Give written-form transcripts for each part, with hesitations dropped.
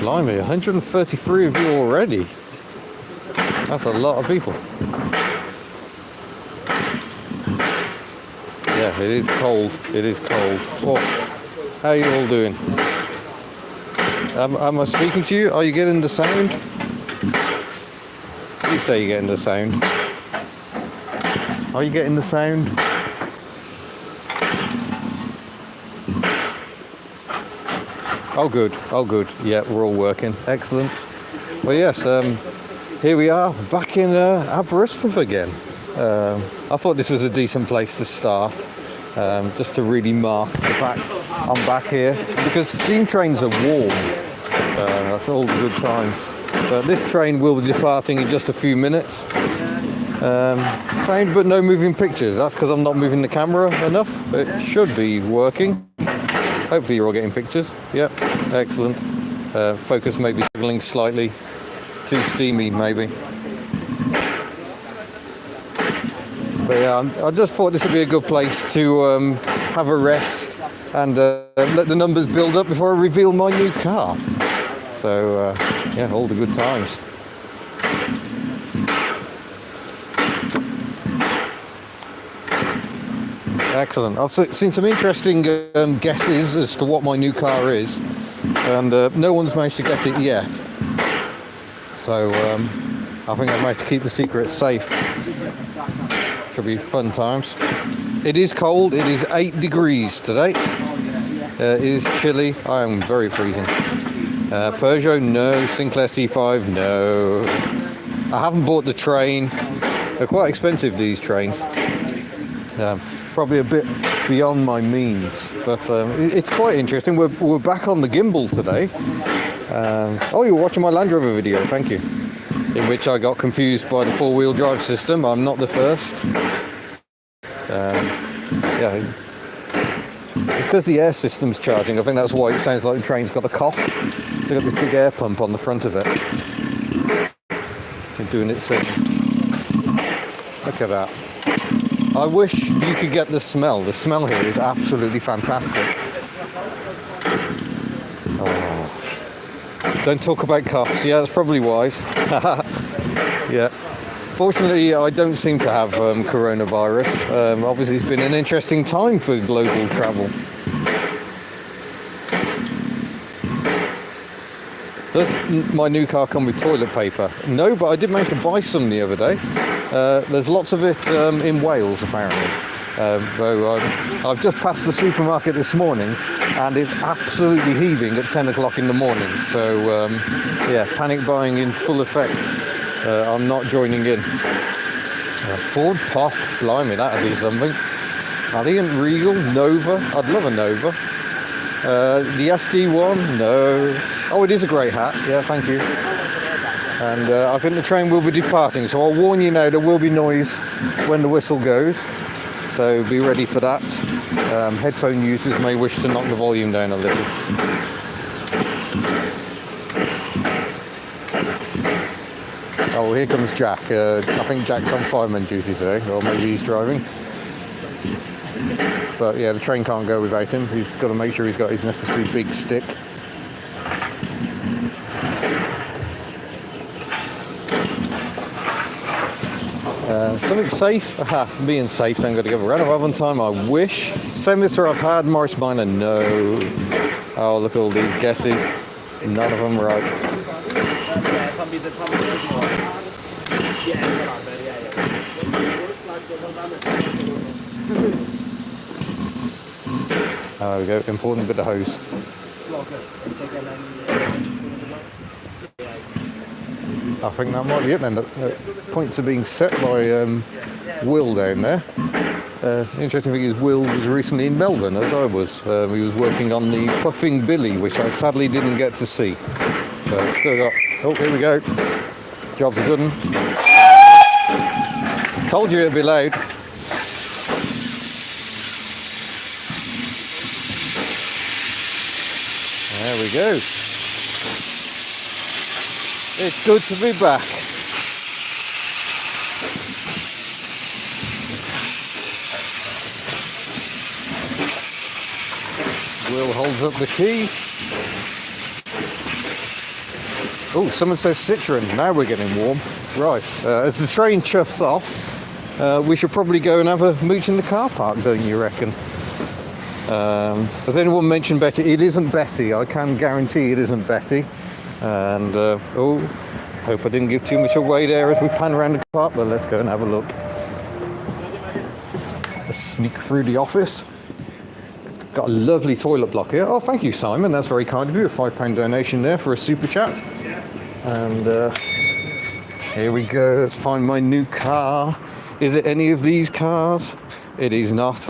Blimey, 133 of you already. That's a lot of people. Yeah, it is cold. It is cold. Oh, how are you all doing? Am I speaking to you? Are you getting the sound? You say you're getting the sound. Are you getting the sound? Oh good, oh good. Yeah, we're all working. Excellent. Well yes, here we are back in Aberystwyth again. I thought this was a decent place to start, just to really mark the fact I'm back here, because steam trains are warm. That's all the good times. But this train will be departing in just a few minutes. Sound but no moving pictures. That's because I'm not moving the camera enough. It should be working. Hopefully you're all getting pictures. Yep, excellent. Focus may be struggling slightly. Too steamy maybe. But yeah, I just thought this would be a good place to have a rest and let the numbers build up before I reveal my new car. So yeah, all the good times. Excellent. I've seen some interesting guesses as to what my new car is, and no one's managed to get it yet. So I think I've managed to keep the secret safe. Should be fun times. It is cold. It is 8 degrees today. It is chilly. I am very freezing. Peugeot, no. Sinclair C5, no. I haven't bought the train. They're quite expensive, these trains. Probably a bit beyond my means, but it's quite interesting. We're back on the gimbal today. Oh, you're watching my Land Rover video, thank you. In which I got confused by the four-wheel drive system. I'm not the first. Yeah, it's because the air system's charging. I think that's why it sounds like the train's got a cough. They've got this big air pump on the front of it. It's doing its thing. Look at that. I wish you could get the smell. The smell here is absolutely fantastic. Oh. Don't talk about coughs. Yeah, that's probably wise. Yeah. Fortunately, I don't seem to have coronavirus. Obviously, it's been an interesting time for global travel. Does my new car come with toilet paper? No, but I did manage to buy some the other day. There's lots of it in Wales, apparently. So I've just passed the supermarket this morning, and it's absolutely heaving at 10 o'clock in the morning. So, yeah, panic buying in full effect. I'm not joining in. Ford Pop, blimey, that'd be something. Alliant Regal, Nova, I'd love a Nova. The SD1, no. Oh, it is a great hat, yeah, thank you. And I think the train will be departing, so I'll warn you now, there will be noise when the whistle goes, so be ready for that. Headphone users may wish to knock the volume down a little. Oh, here comes Jack. I think Jack's on fireman duty today, or maybe he's driving. But yeah, the train can't go without him. He's got to make sure he's got his necessary big stick. Something safe. Aha, being safe, don't got to give a run of oven time. I wish. Senator I've had, Morris Minor, no. Oh, look at all these guesses. None of them right. There we go, important bit of hose. I think that might be it then. The points are being set by Will down there. Interesting thing is Will was recently in Melbourne, as I was. He was working on the Puffing Billy, which I sadly didn't get to see. So still got... Oh, here we go. Job's a good one. Told you it'd be loud. There we go. It's good to be back. Will holds up the key. Oh, someone says Citroen. Now we're getting warm. Right, as the train chuffs off, we should probably go and have a mooch in the car park, don't you reckon? Has anyone mentioned Betty? It isn't Betty. I can guarantee it isn't Betty. And, oh, hope I didn't give too much away there as we pan around the park, but let's go and have a look. Let's sneak through the office. Got a lovely toilet block here. Oh, thank you, Simon. That's very kind of you. A £5 donation there for a super chat. And here we go. Let's find my new car. Is it any of these cars? It is not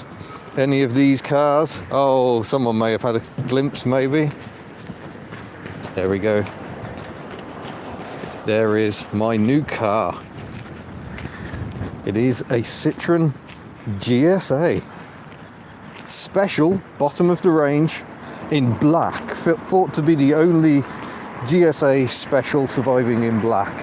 any of these cars. Oh, someone may have had a glimpse, maybe. There we go. There is my new car. It is a Citroen GSA. Special, bottom of the range, in black. Thought to be the only GSA special surviving in black.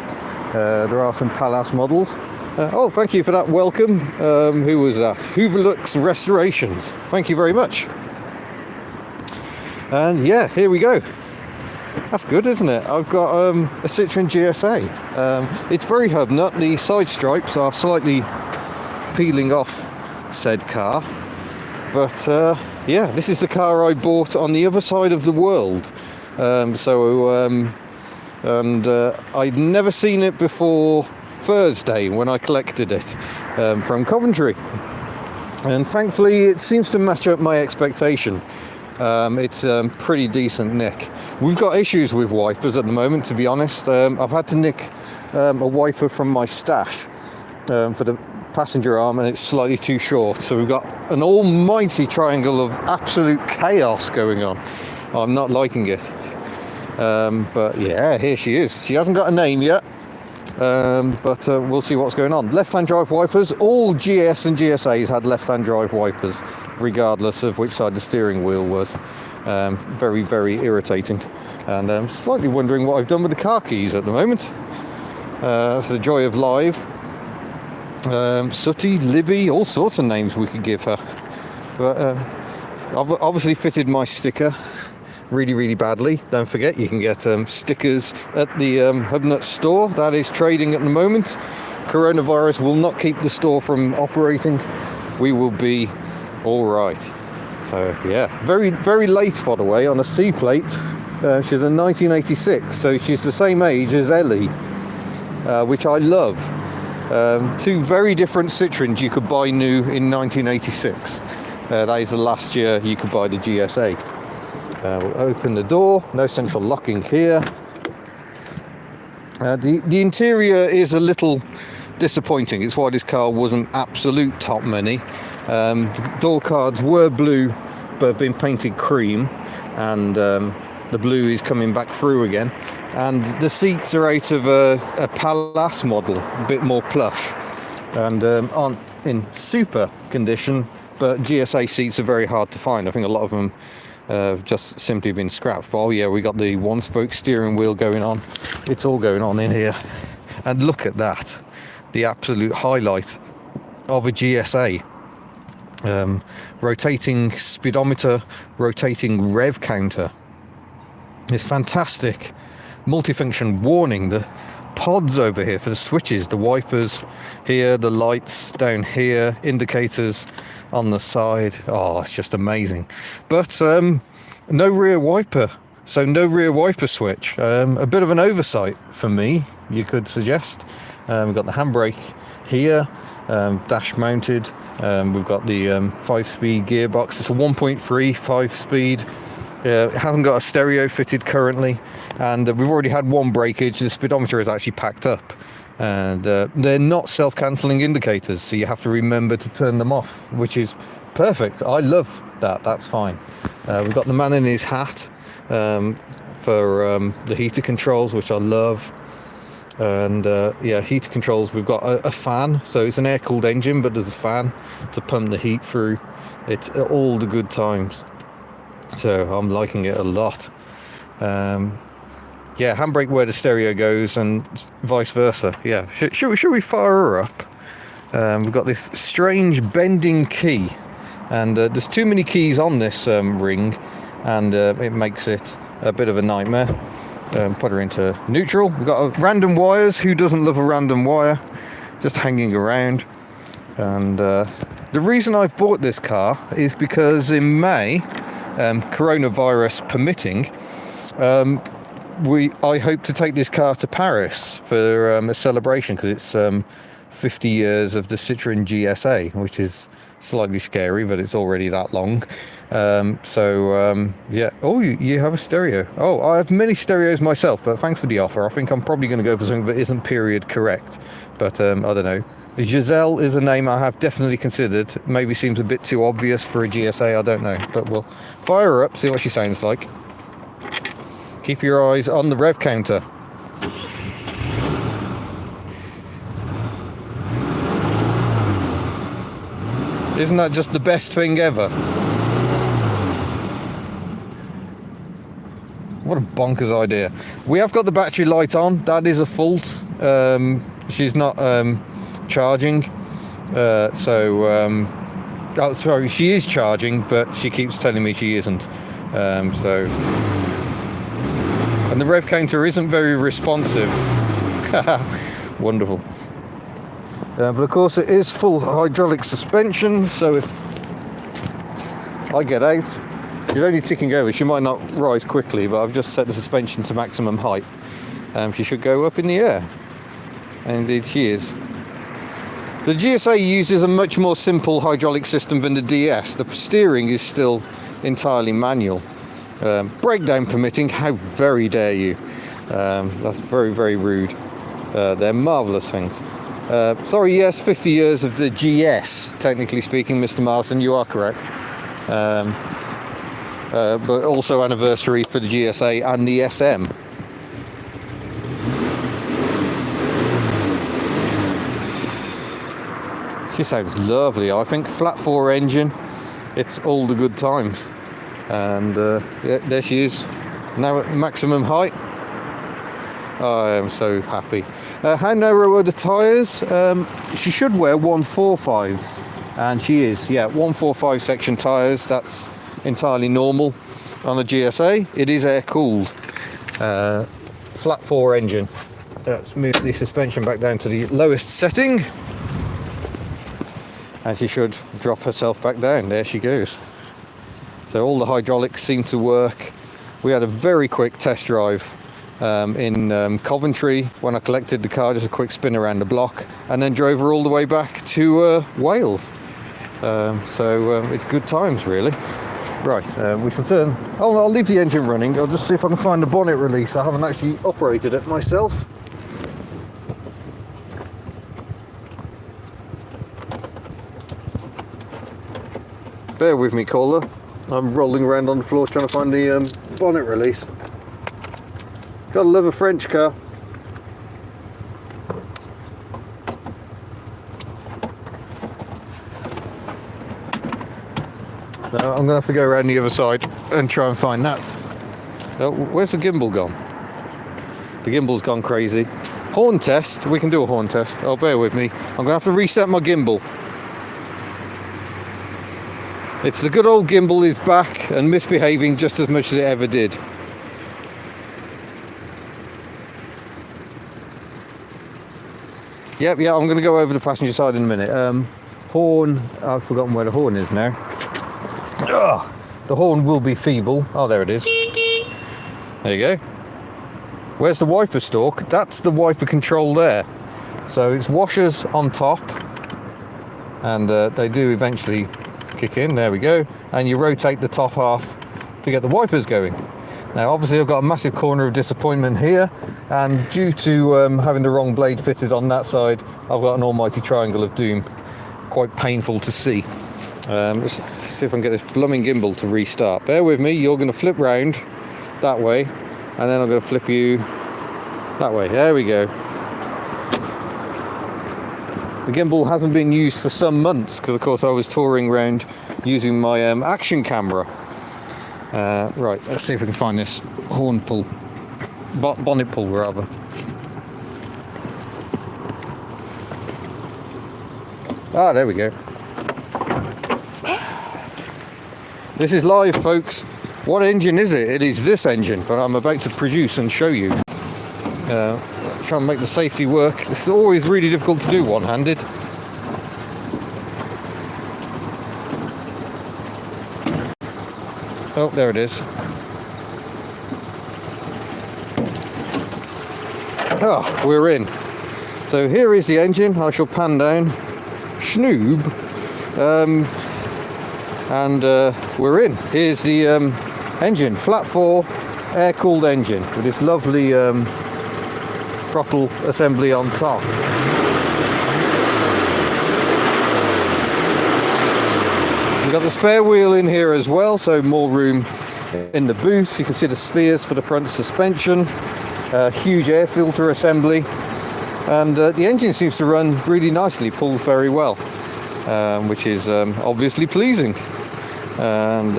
There are some Palace models. Oh, thank you for that welcome. Who was that? Hooverlux Restorations. Thank you very much. And yeah, here we go. That's good, isn't it? I've got a Citroen GSA. It's very hub nut. The side stripes are slightly peeling off said car. But yeah, this is the car I bought on the other side of the world. I'd never seen it before Thursday when I collected it from Coventry. And thankfully it seems to match up my expectation. It's pretty decent nick. We've got issues with wipers at the moment, to be honest. I've had to nick a wiper from my stash for the passenger arm, and it's slightly too short. So we've got an almighty triangle of absolute chaos going on. I'm not liking it. But yeah, here she is. She hasn't got a name yet. But we'll see what's going on. Left-hand drive wipers. All GS and GSAs had left-hand drive wipers, regardless of which side the steering wheel was. Very, very irritating. And I'm slightly wondering what I've done with the car keys at the moment. That's the joy of live. Sooty, Libby, all sorts of names we could give her. But I've obviously fitted my sticker really, really badly. Don't forget, you can get stickers at the Hubnut store. That is trading at the moment. Coronavirus will not keep the store from operating. We will be all right. So yeah, very, very late, by the way, on a C plate. She's a 1986, so she's the same age as Ellie, which I love. Two very different Citroens you could buy new in 1986. That is the last year you could buy the GSA. We'll open the door. No central locking here. The interior is a little disappointing. It's why this car wasn't absolute top money. The door cards were blue but have been painted cream, and the blue is coming back through again. And the seats are out of a Palace model, a bit more plush, and aren't in super condition, but GSA seats are very hard to find. I think a lot of them have just simply been scrapped. But oh yeah, we got the one-spoke steering wheel going on. It's all going on in here. And look at that, the absolute highlight of a GSA. Rotating speedometer, rotating rev counter. This fantastic multifunction warning. The pods over here for the switches, the wipers here, the lights down here, indicators on the side. Oh, it's just amazing. But no rear wiper, so no rear wiper switch. A bit of an oversight for me, you could suggest. We've got the handbrake here, dash mounted. We've got the 5-speed gearbox. It's a 1.3 5-speed. It hasn't got a stereo fitted currently, and we've already had one breakage. The speedometer is actually packed up, and they're not self-cancelling indicators, so you have to remember to turn them off, which is perfect. I love that. That's fine. We've got the man in his hat for the heater controls, which I love. And yeah, heater controls. We've got a fan, so it's an air-cooled engine, but there's a fan to pump the heat through. It's all the good times. So I'm liking it a lot. Yeah, handbrake where the stereo goes and vice versa. Yeah, should we fire her up? We've got this strange bending key, and there's too many keys on this ring, and it makes it a bit of a nightmare. Put her into neutral. We've got random wires. Who doesn't love a random wire just hanging around? And the reason I've bought this car is because in May, coronavirus permitting, I hope to take this car to Paris for a celebration, because it's 50 years of the Citroen GSA, which is slightly scary, but it's already that long. Yeah. Oh, you have a stereo. Oh, I have many stereos myself, but thanks for the offer. I think I'm probably going to go for something that isn't period correct, but I don't know. Giselle is a name I have definitely considered. Maybe seems a bit too obvious for a GSA, I don't know, but we'll fire her up, see what she sounds like. Keep your eyes on the rev counter. Isn't that just the best thing ever? What a bonkers idea. We have got the battery light on. That is a fault. She's not charging. Oh, sorry, she is charging, but she keeps telling me she isn't. And the rev counter isn't very responsive. Wonderful. But of course it is full hydraulic suspension, so if I get out, she's only ticking over. She might not rise quickly, but I've just set the suspension to maximum height. She should go up in the air. And indeed she is. The GSA uses a much more simple hydraulic system than the DS. The steering is still entirely manual. Breakdown permitting, how very dare you. That's very, very rude. They're marvellous things. Sorry, yes, 50 years of the GS, technically speaking, Mr. Marsden, you are correct. But also anniversary for the GSA and the SM. She sounds lovely. I think flat 4 engine, it's all the good times. And yeah, there she is, now at maximum height. I am so happy. How narrow are the tyres? She should wear 145s, and she is. Yeah, 145 section tyres. That's entirely normal on a GSA. It is air cooled. Flat 4 engine. Let's move the suspension back down to the lowest setting, and she should drop herself back down. There she goes. So all the hydraulics seem to work. We had a very quick test drive in Coventry when I collected the car, just a quick spin around the block, and then drove her all the way back to Wales. It's good times, really. Right, we shall turn. Oh, I'll leave the engine running. I'll just see if I can find the bonnet release. I haven't actually operated it myself. Bear with me, caller. I'm rolling around on the floor trying to find the bonnet release. Gotta love a French car. No, I'm gonna have to go around the other side and try and find that. Oh, where's the gimbal gone? The gimbal's gone crazy. Horn test, we can do a horn test. Oh, bear with me. I'm gonna have to reset my gimbal. It's the good old gimbal is back and misbehaving just as much as it ever did. Yep, yeah, I'm going to go over the passenger side in a minute. Horn, I've forgotten where the horn is now. Ugh, the horn will be feeble. Oh, there it is. There you go. Where's the wiper stalk? That's the wiper control there. So it's washers on top, and they do eventually kick in. There we go. And you rotate the top half to get the wipers going. Now obviously I've got a massive corner of disappointment here, and due to having the wrong blade fitted on that side, I've got an almighty triangle of doom. Quite painful to see. Let's see if I can get this blooming gimbal to restart. Bear with me. You're going to flip round that way, and then I'm going to flip you that way. There we go. The gimbal hasn't been used for some months because, of course, I was touring around using my action camera. Right, let's see if we can find this horn pull, bonnet pull rather. Ah, there we go. This is live, folks. What engine is it? It is this engine that I'm about to produce and show you. Try and make the safety work. It's always really difficult to do one-handed. Oh, there it is. Oh, we're in. So here is the engine. I shall pan down. Schnoob. And we're in. Here's the engine. Flat 4 air-cooled engine with this lovely throttle assembly on top. We've got the spare wheel in here as well, so more room in the boot. You can see the spheres for the front suspension, huge air filter assembly, and the engine seems to run really nicely, pulls very well, which is obviously pleasing. And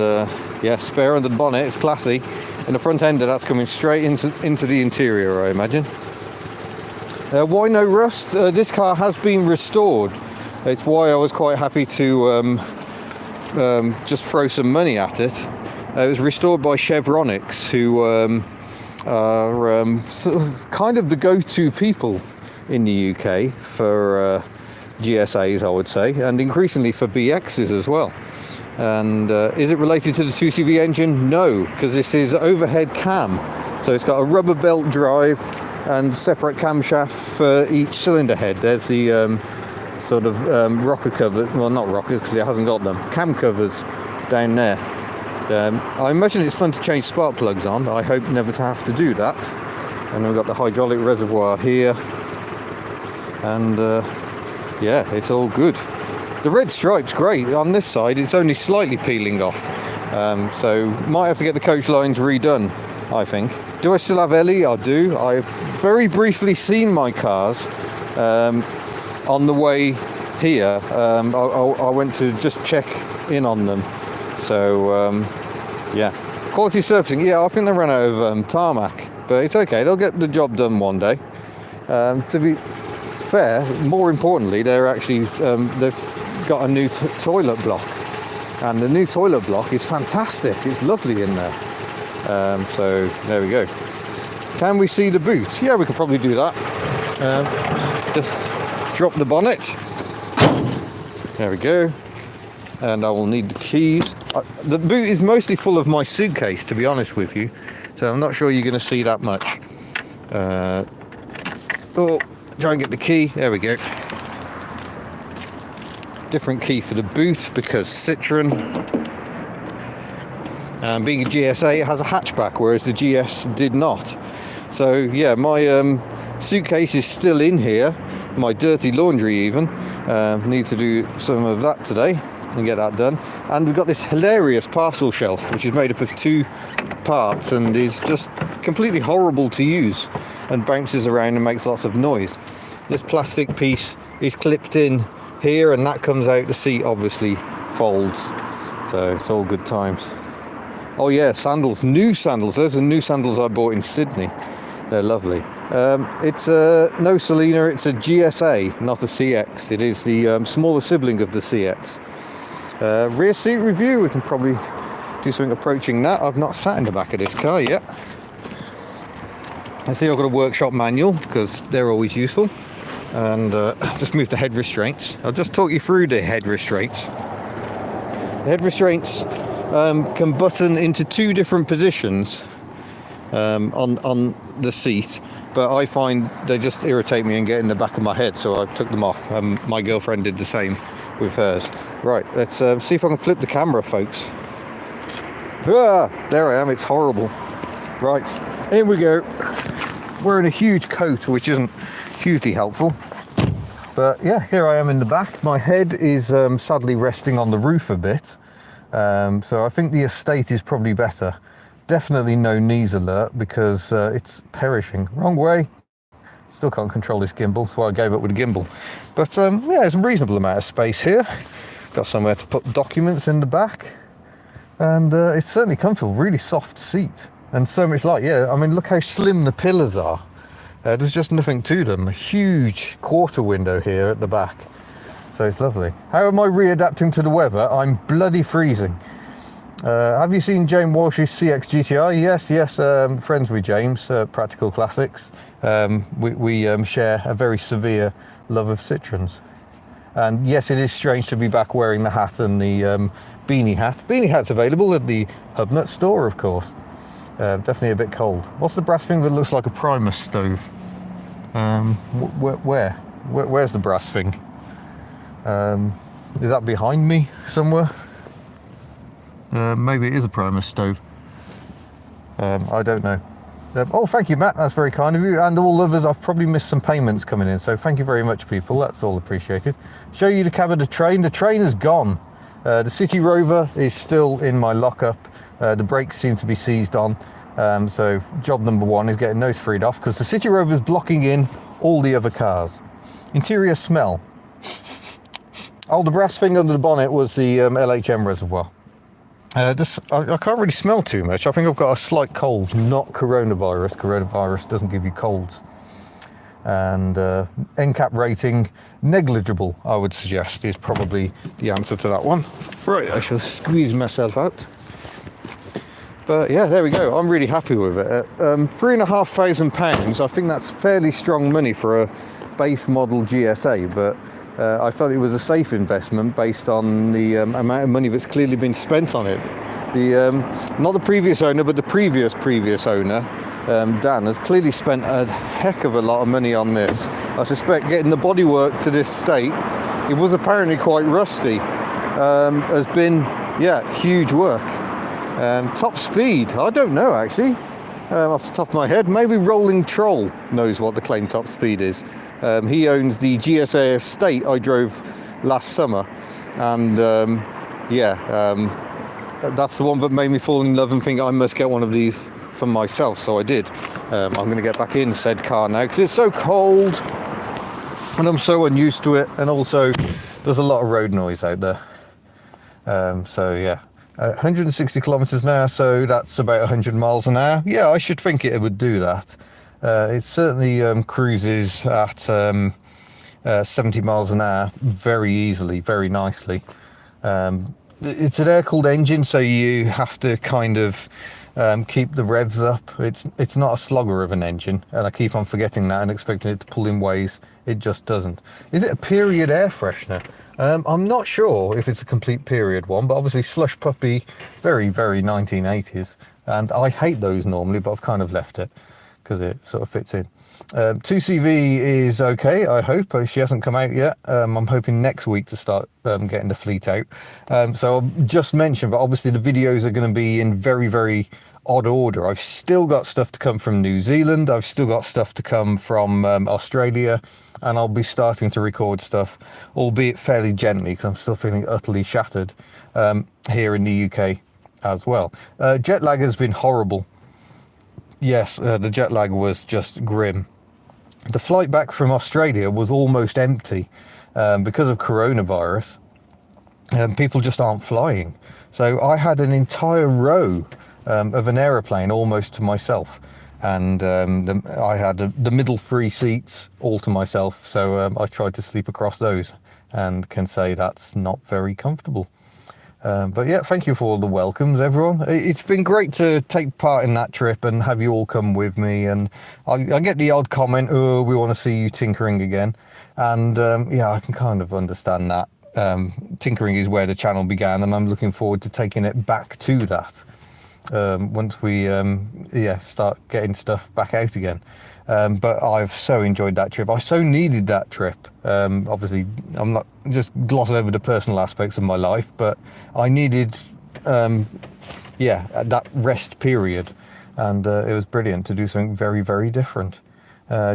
yeah, spare under the bonnet, it's classy. And the front ender, that's coming straight into the interior, I imagine. Why no rust? This car has been restored. It's why I was quite happy to just throw some money at it. It was restored by Chevronics, who are sort of kind of the go-to people in the UK for GSAs, I would say, and increasingly for BXs as well. And is it related to the 2CV engine? No, because this is overhead cam. So it's got a rubber belt drive and separate camshaft for each cylinder head. There's the sort of rocker cover, well, not rockers because it hasn't got them, cam covers down there. I imagine it's fun to change spark plugs on. I hope never to have to do that. And we've got the hydraulic reservoir here. And yeah, it's all good. The red stripe's great. On this side, it's only slightly peeling off. So might have to get the coach lines redone, I think. Do I still have Ellie? I do. I've very briefly seen my cars on the way here. I went to just check in on them. So yeah, quality surfacing. Yeah, I think they ran out of tarmac, but it's okay. They'll get the job done one day. To be fair, more importantly, they're actually they've got a new toilet block, and the new toilet block is fantastic. It's lovely in there. So there we go. Can we see the boot? Yeah, we could probably do that. Just drop the bonnet. There we go. And I will need the keys. The boot is mostly full of my suitcase, to be honest with you, so I'm not sure you're going to see that much. Oh, try and get the key. There we go. Different key for the boot because Citroen, being a GSA, it has a hatchback, whereas the GS did not. So yeah, my suitcase is still in here, my dirty laundry even. Need to do some of that today and get that done. And we've got this hilarious parcel shelf, which is made up of 2 parts and is just completely horrible to use and bounces around and makes lots of noise. This plastic piece is clipped in here, and that comes out. The seat obviously folds, so it's all good times. Oh yeah, sandals, new sandals. Those are new sandals I bought in Sydney. They're lovely. It's no Selena, it's a GSA, not a CX. It is the smaller sibling of the CX. Rear seat review, we can probably do something approaching that. I've not sat in the back of this car yet. I see I've got a workshop manual because they're always useful. And just move the head restraints. I'll just talk you through the head restraints. The head restraints can button into 2 different positions on the seat, but I find they just irritate me and get in the back of my head, so I've took them off. My girlfriend did the same with hers. Right, let's see if I can flip the camera, folks. There I am, it's horrible. Right, here we go. Wearing a huge coat, which isn't hugely helpful, but yeah, here I am in the back. My head is sadly resting on the roof a bit, so I think the estate is probably better. Definitely no knees alert because it's perishing. Wrong way. Still can't control this gimbal, so I gave up with the gimbal. But yeah, there's a reasonable amount of space here. Got somewhere to put documents in the back, and it's certainly comfortable. Really soft seat and so much light. Yeah, I mean, look how slim the pillars are. There's just nothing to them. A huge quarter window here at the back, so it's lovely. How am I readapting to the weather? I'm bloody freezing. Have you seen James Walsh's CX GTI? Yes, friends with James, Practical Classics. We share a very severe love of Citroens. And yes, it is strange to be back wearing the hat and the beanie hat. Beanie hat's available at the Hubnut store, of course. Definitely a bit cold. What's the brass thing that looks like a Primus stove? Where's the brass thing? Is that behind me somewhere? Maybe it is a Primus stove. I don't know. Oh, thank you, Matt. That's very kind of you. And all others, I've probably missed some payments coming in. So thank you very much, people. That's all appreciated. Show you the cab of the train. The train is gone. The City Rover is still in my lockup. The brakes seem to be seized on. So job number one is getting those freed off because the City Rover is blocking in all the other cars. Interior smell. Oh, the brass thing under the bonnet was the LHM reservoir. I can't really smell too much. I think I've got a slight cold, not coronavirus. Coronavirus doesn't give you colds. And NCAP rating, negligible, I would suggest, is probably the answer to that one. Right, I shall squeeze myself out. But yeah, there we go. I'm really happy with it. £3,500, I think that's fairly strong money for a base model GSA, but I felt it was a safe investment based on the amount of money that's clearly been spent on it. Not the previous owner, but the previous owner, Dan, has clearly spent a heck of a lot of money on this. I suspect getting the bodywork to this state, it was apparently quite rusty, has been, huge work. Top speed, I don't know actually, off the top of my head. Maybe Rolling Troll knows what the claim top speed is. He owns the GSA estate I drove last summer, and that's the one that made me fall in love and think I must get one of these for myself, so I did. I'm going to get back in said car now because it's so cold and I'm so unused to it, and also there's a lot of road noise out there. 160 kilometers an hour, so that's about 100 miles an hour. Yeah, I should think it would do that. It certainly cruises at 70 miles an hour very easily, very nicely. It's an air-cooled engine, so you have to kind of keep the revs up. It's not a slogger of an engine, and I keep on forgetting that and expecting it to pull in ways it just doesn't. Is it a period air freshener? I'm not sure if it's a complete period one, but obviously Slush Puppy, very, very 1980s. And I hate those normally, but I've kind of left it because it sort of fits in. 2CV is okay, I hope. She hasn't come out yet. I'm hoping next week to start getting the fleet out. So I'll just mention that obviously the videos are going to be in very, very odd order. I've still got stuff to come from New Zealand. I've still got stuff to come from Australia. And I'll be starting to record stuff, albeit fairly gently, because I'm still feeling utterly shattered here in the UK as well. Jet lag has been horrible. Yes, the jet lag was just grim. The flight back from Australia was almost empty because of coronavirus. People just aren't flying. So I had an entire row of an aeroplane almost to myself. And I had the middle 3 seats all to myself, so I tried to sleep across those and can say that's not very comfortable. But yeah, thank you for all the welcomes, everyone. It's been great to take part in that trip and have you all come with me, and I get the odd comment, oh, we want to see you tinkering again, and I can kind of understand that. Tinkering is where the channel began, and I'm looking forward to taking it back to that. Once we start getting stuff back out again. But I've so enjoyed that trip. I so needed that trip. Obviously, I'm not just gloss over the personal aspects of my life, but I needed that rest period, and it was brilliant to do something very, very different.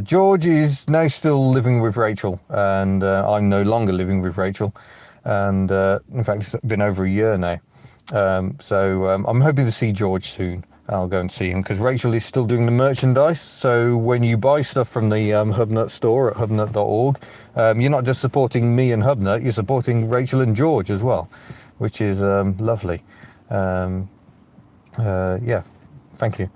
George is now still living with Rachel, and I'm no longer living with Rachel, and in fact it's been over a year now. So I'm hoping to see George soon. I'll go and see him because Rachel is still doing the merchandise. So when you buy stuff from the Hubnut store at hubnut.org, you're not just supporting me and Hubnut, you're supporting Rachel and George as well, which is lovely. Thank you.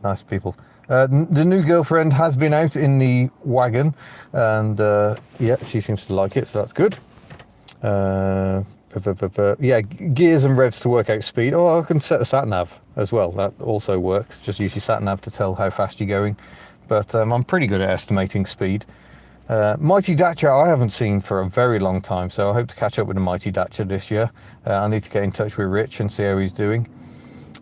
Nice people. The new girlfriend has been out in the wagon, and she seems to like it, so that's good. yeah, gears and revs to work out speed. Oh, I can set a sat nav as well. That also works. Just use your sat nav to tell how fast you're going. But I'm pretty good at estimating speed. Mighty Dacia I haven't seen for a very long time, so I hope to catch up with the Mighty Dacia this year. I need to get in touch with Rich and see how he's doing.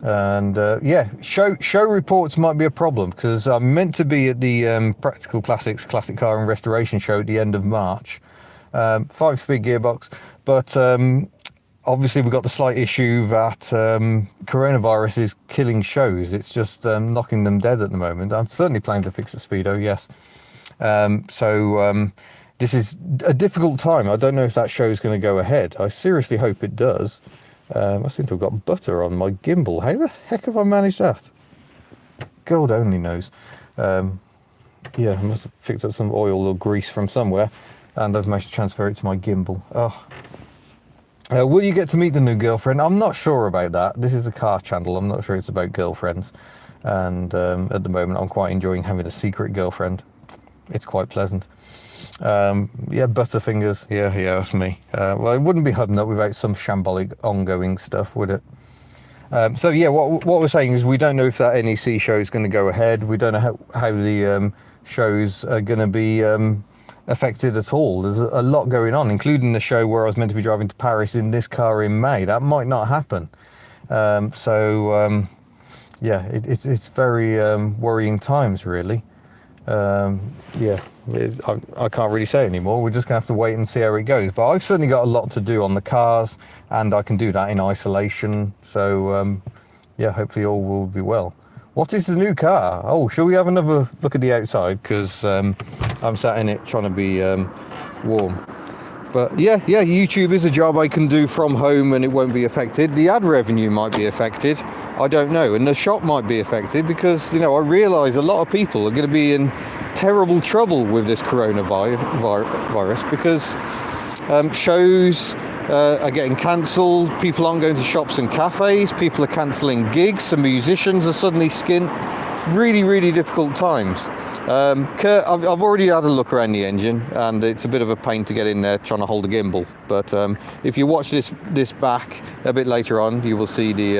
And yeah, show reports might be a problem because I'm meant to be at the Practical Classics Classic Car and Restoration show at the end of March. 5-speed gearbox, but obviously we've got the slight issue that coronavirus is killing shows. It's just knocking them dead at the moment. I'm certainly planning to fix the Speedo, yes. So this is a difficult time. I don't know if that show is going to go ahead. I seriously hope it does. I seem to have got butter on my gimbal. How the heck have I managed that? God only knows. Yeah, I must have picked up some oil or grease from somewhere, and I've managed to transfer it to my gimbal. Oh. Will you get to meet the new girlfriend? I'm not sure about that. This is a car channel. I'm not sure it's about girlfriends. And at the moment, I'm quite enjoying having a secret girlfriend. It's quite pleasant. Yeah, Butterfingers. Yeah, that's me. Well, it wouldn't be Hudden Up without some shambolic ongoing stuff, would it? So yeah, what we're saying is we don't know if that NEC show is going to go ahead. We don't know how the shows are going to be affected at all. There's a lot going on, including the show where I was meant to be driving to Paris in this car in May. That might not happen. Yeah, it's very worrying times, really. Yeah, I can't really say anymore. We're just gonna have to wait and see how it goes. But I've certainly got a lot to do on the cars, and I can do that in isolation. So yeah, hopefully all will be well. What is the new car? Oh, shall we have another look at the outside? Because I'm sat in it trying to be warm. But yeah, YouTube is a job I can do from home and it won't be affected. The ad revenue might be affected. I don't know. And the shop might be affected because, you know, I realise a lot of people are going to be in terrible trouble with this coronavirus because shows are getting cancelled. People aren't going to shops and cafes. People are cancelling gigs. Some musicians are suddenly skint. It's really, really difficult times. Kurt, I've already had a look around the engine, and it's a bit of a pain to get in there trying to hold a gimbal. But if you watch this back a bit later on, you will see the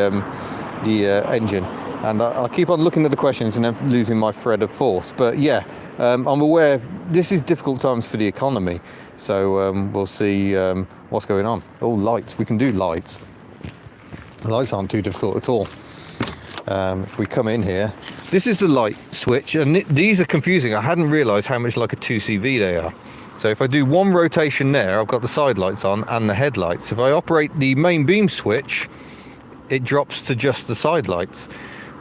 engine. And I'll keep on looking at the questions and then losing my thread of thought. But yeah, I'm aware this is difficult times for the economy. So we'll see what's going on. Oh, lights. We can do lights. Lights aren't too difficult at all. If we come in here, this is the light switch, and these are confusing. I hadn't realised how much like a 2CV they are. So if I do one rotation there, I've got the side lights on and the headlights. If I operate the main beam switch, it drops to just the side lights.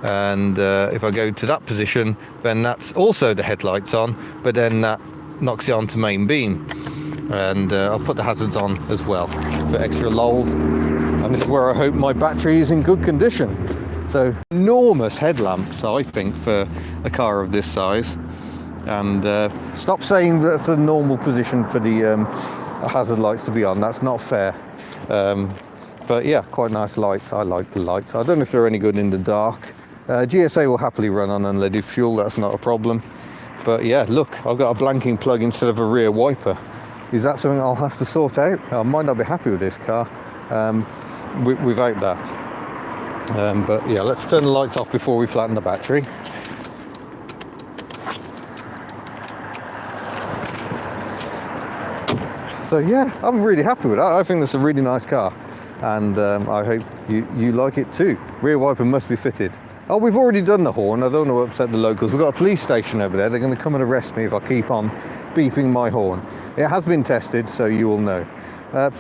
And if I go to that position, then that's also the headlights on, but then that knocks it onto main beam. And I'll put the hazards on as well for extra lols. And this is where I hope my battery is in good condition. So enormous headlamps, I think, for a car of this size. And stop saying that's a normal position for the hazard lights to be on. That's not fair. But yeah, quite nice lights. I like the lights. I don't know if they're any good in the dark. GSA will happily run on unleaded fuel. That's not a problem. But yeah, look, I've got a blanking plug instead of a rear wiper. Is that something I'll have to sort out? I might not be happy with this car without that. But yeah, let's turn the lights off before we flatten the battery. So yeah, I'm really happy with that. I think that's a really nice car, and I hope you like it too. Rear wiper must be fitted. Oh, we've already done the horn. I don't want to upset the locals. We've got a police station over there. They're going to come and arrest me if I keep on beeping my horn. It has been tested, so you will know.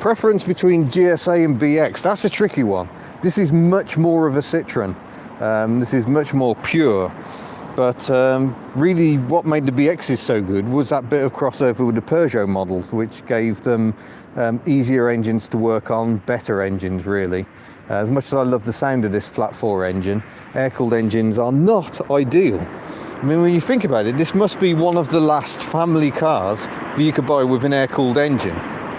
Preference between GSA and BX, that's a tricky one. This is much more of a Citroen. This is much more pure. But really what made the BXs so good was that bit of crossover with the Peugeot models, which gave them easier engines to work on, better engines really. As much as I love the sound of this flat 4 engine, air-cooled engines are not ideal. I mean, when you think about it, this must be one of the last family cars that you could buy with an air-cooled engine.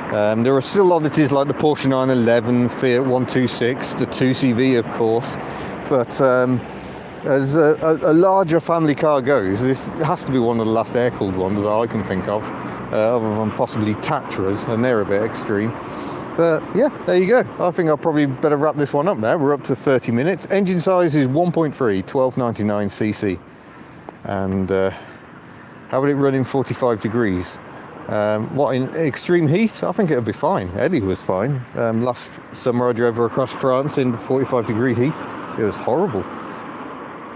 There are still oddities like the Porsche 911, Fiat 126, the 2CV of course, but as a larger family car goes, this has to be one of the last air-cooled ones that I can think of, other than possibly Tatras, and they're a bit extreme. But yeah, there you go. I think I'll probably better wrap this one up now. We're up to 30 minutes. Engine size is 1.3, 1299 cc. And having it running 45 degrees. What, in extreme heat? I think it'll be fine. Eddie was fine. Last summer I drove her across France in 45 degree heat. It was horrible.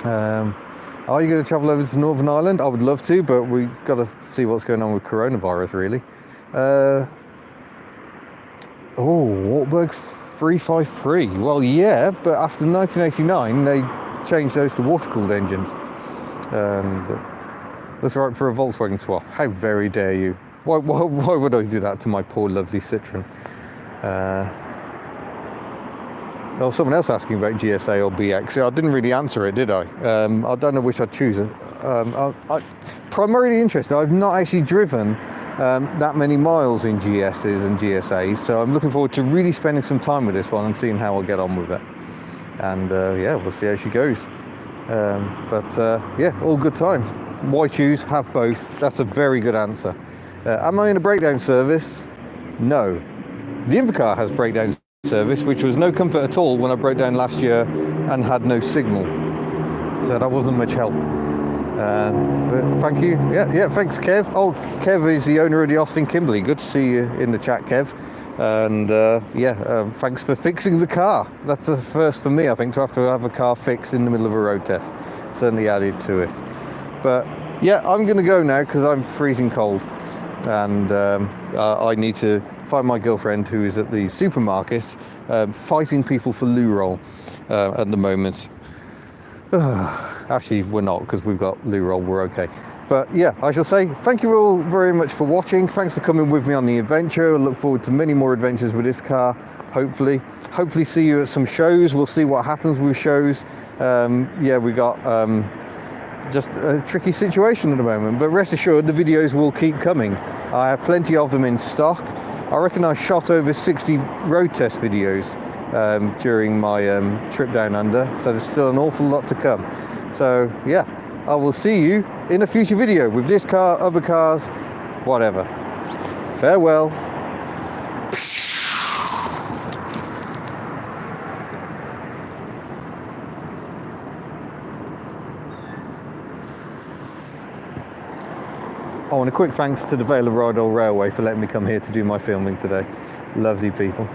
Are you going to travel over to Northern Ireland? I would love to, but we've got to see what's going on with coronavirus, really. Wartburg 353. Well, yeah, but after 1989, they changed those to water-cooled engines. That's right for a Volkswagen swap. How very dare you? Why would I do that to my poor, lovely Citroen? Someone else asking about GSA or BX. I didn't really answer it, did I? I don't know which I'd choose. I'm primarily interested. I've not actually driven that many miles in GSs and GSAs, so I'm looking forward to really spending some time with this one and seeing how I'll get on with it. And yeah, we'll see how she goes. Yeah, all good times. Why choose? Have both. That's a very good answer. Am I in a breakdown service? No. The Invercar has breakdown service, which was no comfort at all when I broke down last year and had no signal. So that wasn't much help. But thank you. Yeah, thanks, Kev. Oh, Kev is the owner of the Austin Kimberley. Good to see you in the chat, Kev. And thanks for fixing the car. That's a first for me, I think, to have a car fixed in the middle of a road test. Certainly added to it. But yeah, I'm going to go now because I'm freezing cold. And I need to find my girlfriend, who is at the supermarket fighting people for loo roll at the moment. Actually, we're not, because we've got loo roll, we're okay. But yeah, I shall say thank you all very much for watching. Thanks for coming with me on the adventure. I look forward to many more adventures with this car, hopefully see you at some shows. We'll see what happens with shows. Yeah, we got just a tricky situation at the moment, but rest assured the videos will keep coming. I have plenty of them in stock. I reckon I shot over 60 road test videos during my trip down under, so there's still an awful lot to come. So yeah, I will see you in a future video with this car, other cars, whatever. Farewell. Oh, and a quick thanks to the Vale of Rydal Railway for letting me come here to do my filming today. Lovely people.